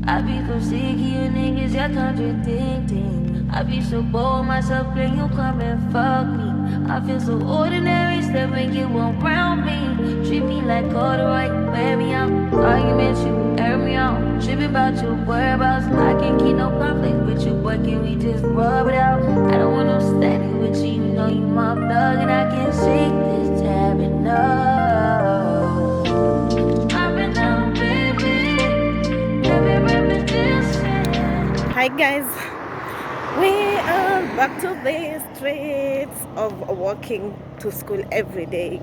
I be so sick of you niggas, you're contradicting. I be so bored myself, then you come and fuck me. I feel so ordinary, stepping you around me. Treat me like corduroy, wear me out. Arguments, you air me out. Tripping about your whereabouts. I can't keep no conflict with you, but can we just rub it out? I don't want no standing with you, you know you my thug, and I can't shake this habit, no. Hi guys, we are back to the streets of walking to school every day.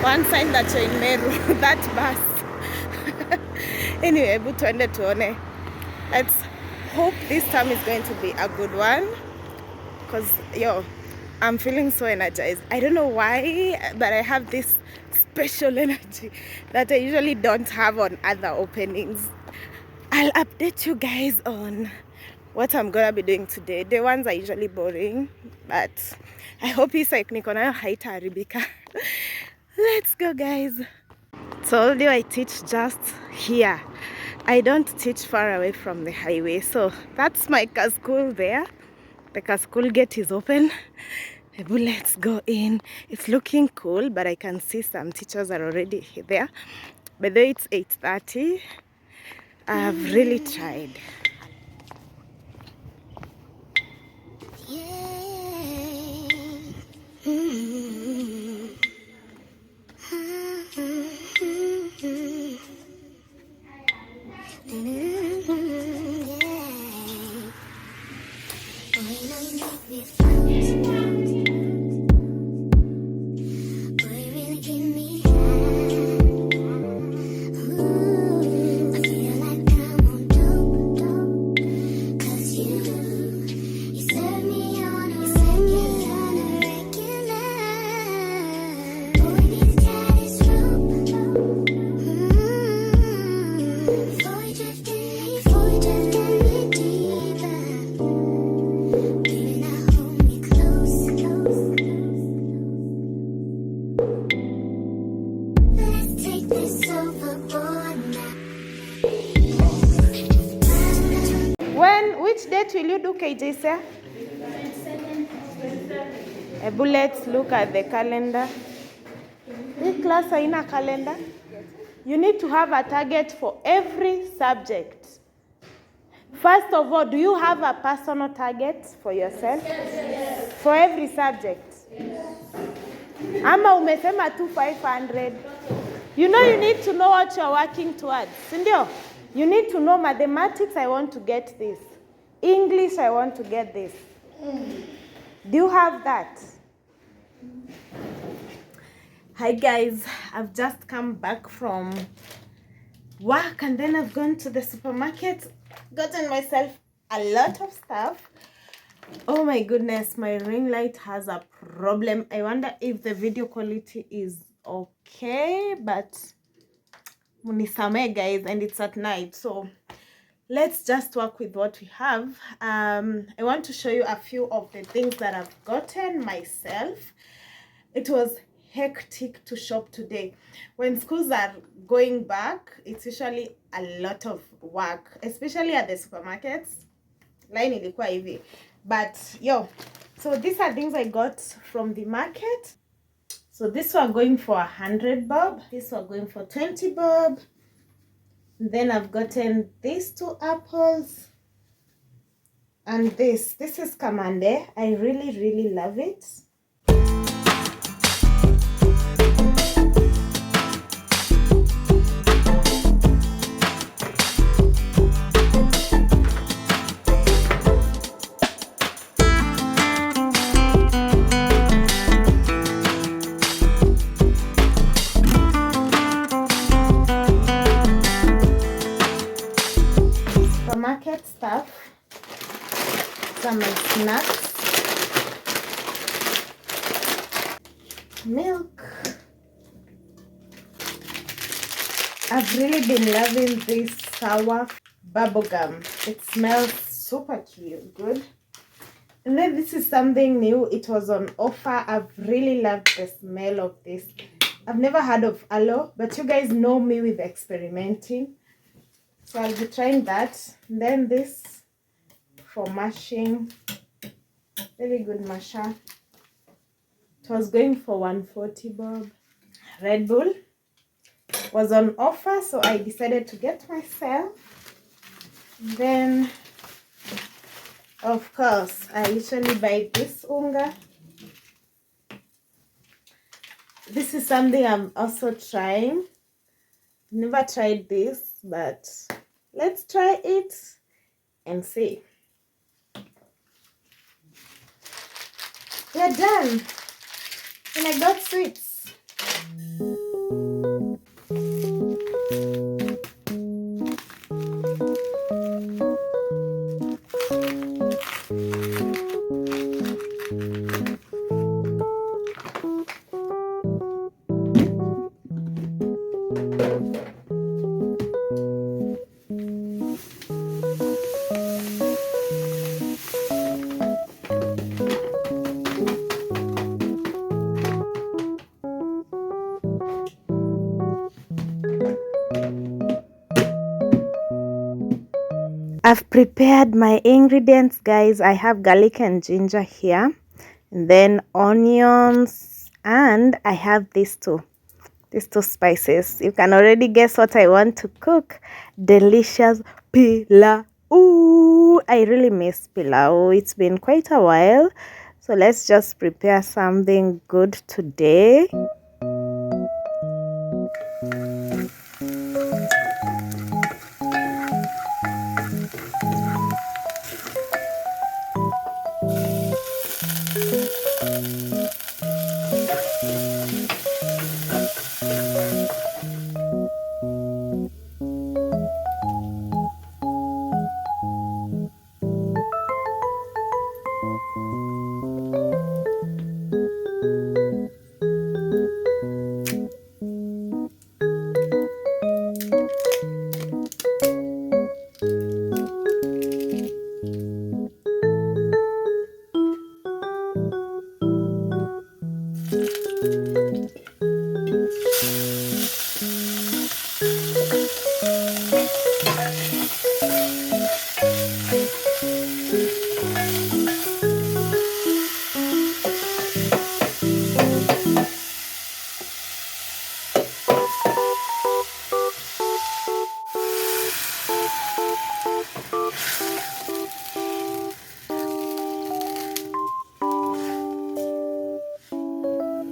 One sign that you're in Meru, that bus. Anyway, tuende tuone. Let's hope this time is going to be a good one, because I'm feeling so energized. I don't know why, but I have this special energy that I usually don't have on other openings. I'll update you guys on what I'm gonna be doing today. The ones are usually boring, but I hope it's like Nikona haita Aribika. Let's go, guys. Told you I teach just here. I don't teach far away from the highway. So that's my car school there. The car school gate is open. Let's go in. It's looking cool, but I can see some teachers are already there. By the way, it's 8:30. I've really tried. Which date will you do KJ, sir? Let's look at the calendar. This class haina calendar. You need to have a target for every subject. First of all, do you have a personal target for yourself? Yes. For every subject? Yes. Ama umesema tu 500. You know you need to know what you're working towards. Sindio? You need to know mathematics, I want to get this. English, I want to get this. Do you have that? Hi guys, I've just come back from work and then I've gone to the supermarket, gotten myself a lot of stuff. Oh my goodness, my ring light has a problem. I wonder if the video quality is okay, but munisame guys, and it's at night, so let's just work with what we have. I want to show you a few of the things that I've gotten myself. It was hectic to shop today. When schools are going back, it's usually a lot of work, especially at the supermarkets. Line ilikuwa hivi. But so these are things I got from the market. So this one going for 100 bob. This one going for 20 bob. Then I've gotten these 2 apples. And this is Kamande. I really love it. Supermarket stuff. Some snacks. Milk. I've really been loving this sour bubblegum. It smells super cute, good. And then this is something new. It was on offer. I've really loved the smell of this. I've never heard of aloe, but you guys know me with experimenting. So I'll be trying that. And then this for mashing, very good masher. It was going for 140 bob. Red Bull was on offer, so I decided to get myself. Then of course I usually buy this unga. This is something I'm also trying. Never tried this, but let's try it and see. We're done, and I got sweets. I've prepared my ingredients, guys. I have garlic and ginger here, and then onions, and I have these two spices. You can already guess what I want to cook. Delicious pilau. Ooh, I really miss pilau. It's been quite a while, so let's just prepare something good today.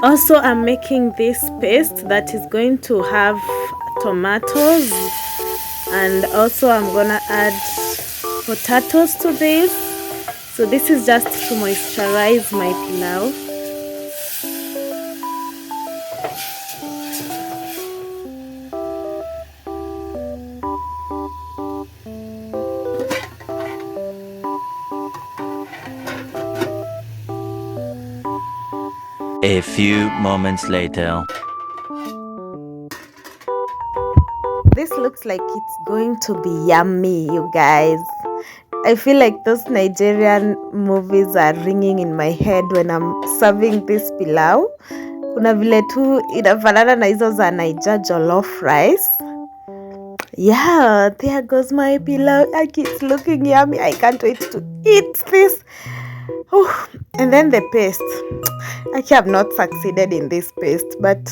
Also, I'm making this paste that is going to have tomatoes, and also I'm gonna add potatoes to this. So this is just to moisturize my pilau. A few moments later. This looks like it's going to be yummy, you guys. I feel like those Nigerian movies are ringing in my head when I'm serving this pilau. Kuna vile tu inafanana na hizo za Niger jollof rice. Yeah, there goes my pilau. It's looking yummy. I can't wait to eat this. Oh, and then the paste. I have not succeeded in this paste, but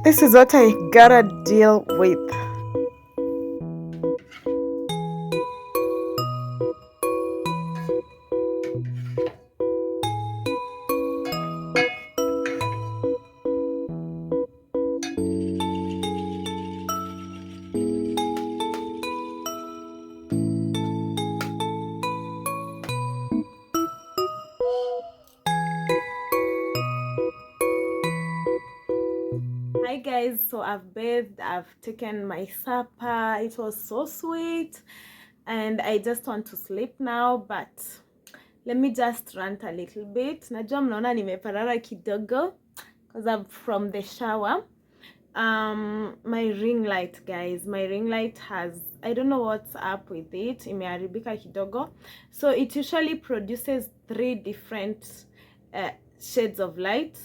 this is what I gotta deal with. Hi guys, so I've bathed, I've taken my supper. It was so sweet, and I just want to sleep now, but let me just rant a little bit. Najua mnaona nimeparara kidogo because I'm from the shower. My ring light, guys, my ring light has, I don't know what's up with it, imeharibika kidogo. So it usually produces 3 different shades of light,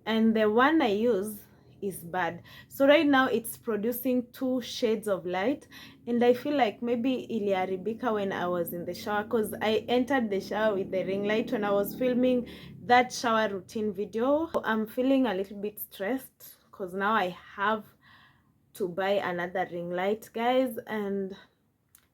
and the one I use is bad. So right now it's producing 2 shades of light, and I feel like maybe iliharibika when I was in the shower, because I entered the shower with the ring light when I was filming that shower routine video. So I'm feeling a little bit stressed because now I have to buy another ring light, guys, and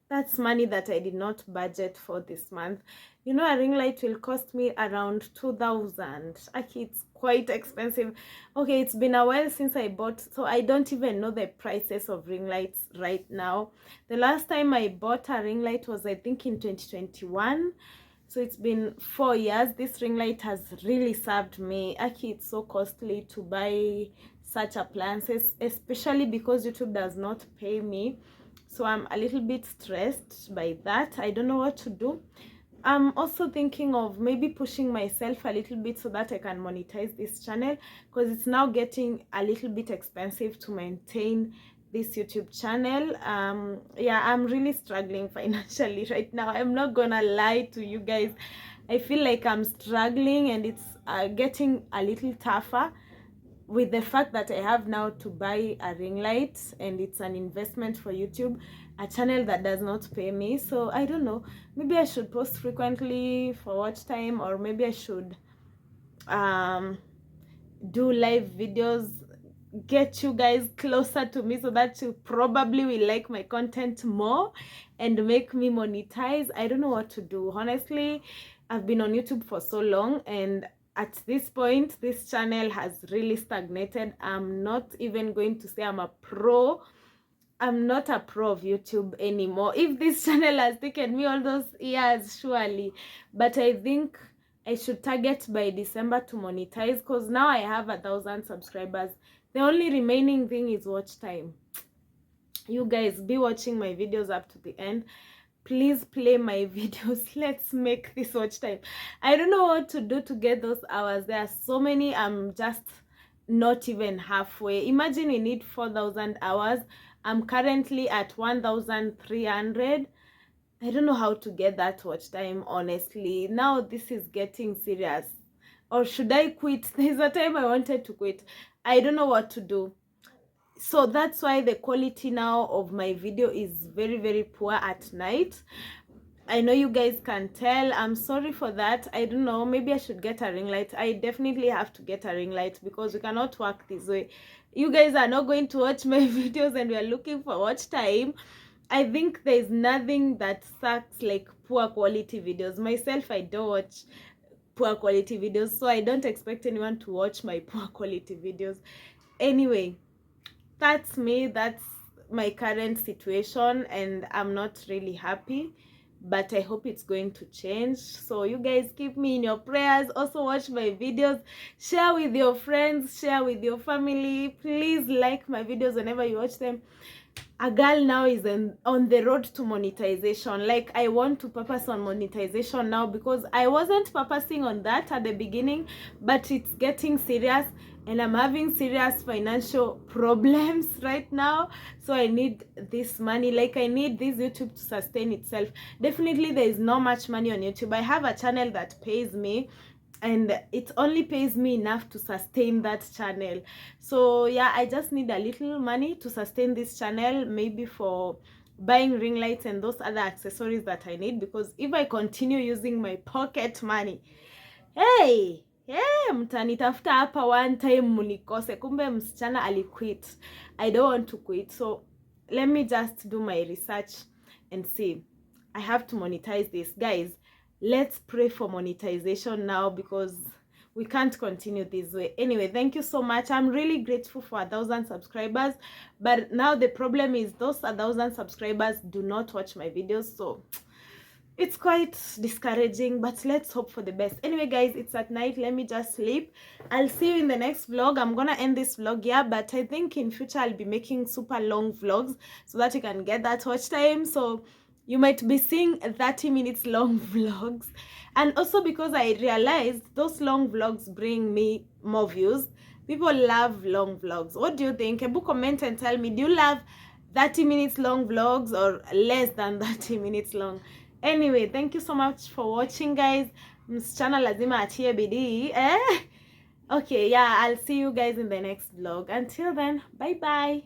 that's money that I did not budget for this month. You know, a ring light will cost me around 2,000. Actually, it's quite expensive. Okay, it's been a while since I bought, so I don't even know the prices of ring lights right now. The last time I bought a ring light was, I think, in 2021. So it's been 4 years. This ring light has really served me. Actually, it's so costly to buy such appliances, especially because YouTube does not pay me. So I'm a little bit stressed by that. I don't know what to do. I'm also thinking of maybe pushing myself a little bit so that I can monetize this channel, because it's now getting a little bit expensive to maintain this YouTube channel. Yeah, I'm really struggling financially right now. I'm not gonna lie to you guys. I feel like I'm struggling, and it's getting a little tougher with the fact that I have now to buy a ring light, and it's an investment for YouTube, a channel that does not pay me. So I don't know, maybe I should post frequently for watch time, or maybe I should do live videos, get you guys closer to me so that you probably will like my content more and make me monetize. I don't know what to do, honestly. I've been on YouTube for so long, and at this point this channel has really stagnated. I'm not even going to say I'm a pro. I'm not a pro of YouTube anymore. If this channel has taken me all those years, surely. But I think I should target by December to monetize, because now I have 1,000 subscribers. The only remaining thing is watch time. You guys, be watching my videos up to the end. Please play my videos. Let's make this watch time. I don't know what to do to get those hours. There are so many. I'm just not even halfway. Imagine we need 4,000 hours. I'm currently at 1,300. I don't know how to get that watch time, honestly. Now this is getting serious. Or should I quit? There's a time I wanted to quit. I don't know what to do. So that's why the quality now of my video is very, very poor at night. I know you guys can tell. I'm sorry for that. I don't know, maybe I should get a ring light. I definitely have to get a ring light, because we cannot work this way. You guys are not going to watch my videos and we are looking for watch time. I think there's nothing that sucks like poor quality videos. Myself, I don't watch poor quality videos, so I don't expect anyone to watch my poor quality videos. Anyway, that's me. That's my current situation, and I'm not really happy, but I hope it's going to change. So you guys keep me in your prayers. Also watch my videos, share with your friends, share with your family. Please like my videos whenever you watch them. A girl now is on the road to monetization. Like, I want to purpose on monetization now, because I wasn't purposing on that at the beginning, but it's getting serious and I'm having serious financial problems right now. So I need this money. Like, I need this YouTube to sustain itself. Definitely there is not much money on YouTube. I have a channel that pays me, and it only pays me enough to sustain that channel. So yeah, I just need a little money to sustain this channel, maybe for buying ring lights and those other accessories that I need, because if I continue using my pocket money, hey, mtanitafuta hapa one time munikose, kumbe msichana aliquit. I don't want to quit. So let me just do my research and see. I have to monetize this, guys. Let's pray for monetization now, because we can't continue this way. Anyway, thank you so much. I'm really grateful for 1,000 subscribers, but now the problem is those 1,000 subscribers do not watch my videos, so it's quite discouraging, but let's hope for the best. Anyway, guys, it's at night. Let me just sleep. I'll see you in the next vlog. I'm gonna end this vlog here, but I think in future I'll be making super long vlogs so that you can get that watch time. So you might be seeing 30 minutes long vlogs. And also, because I realized those long vlogs bring me more views. People love long vlogs. What do you think? Ebu comment and tell me, do you love 30 minutes long vlogs or less than 30 minutes long? Anyway, thank you so much for watching, guys. Msichana lazima atie bidii, Okay, yeah, I'll see you guys in the next vlog. Until then, bye bye.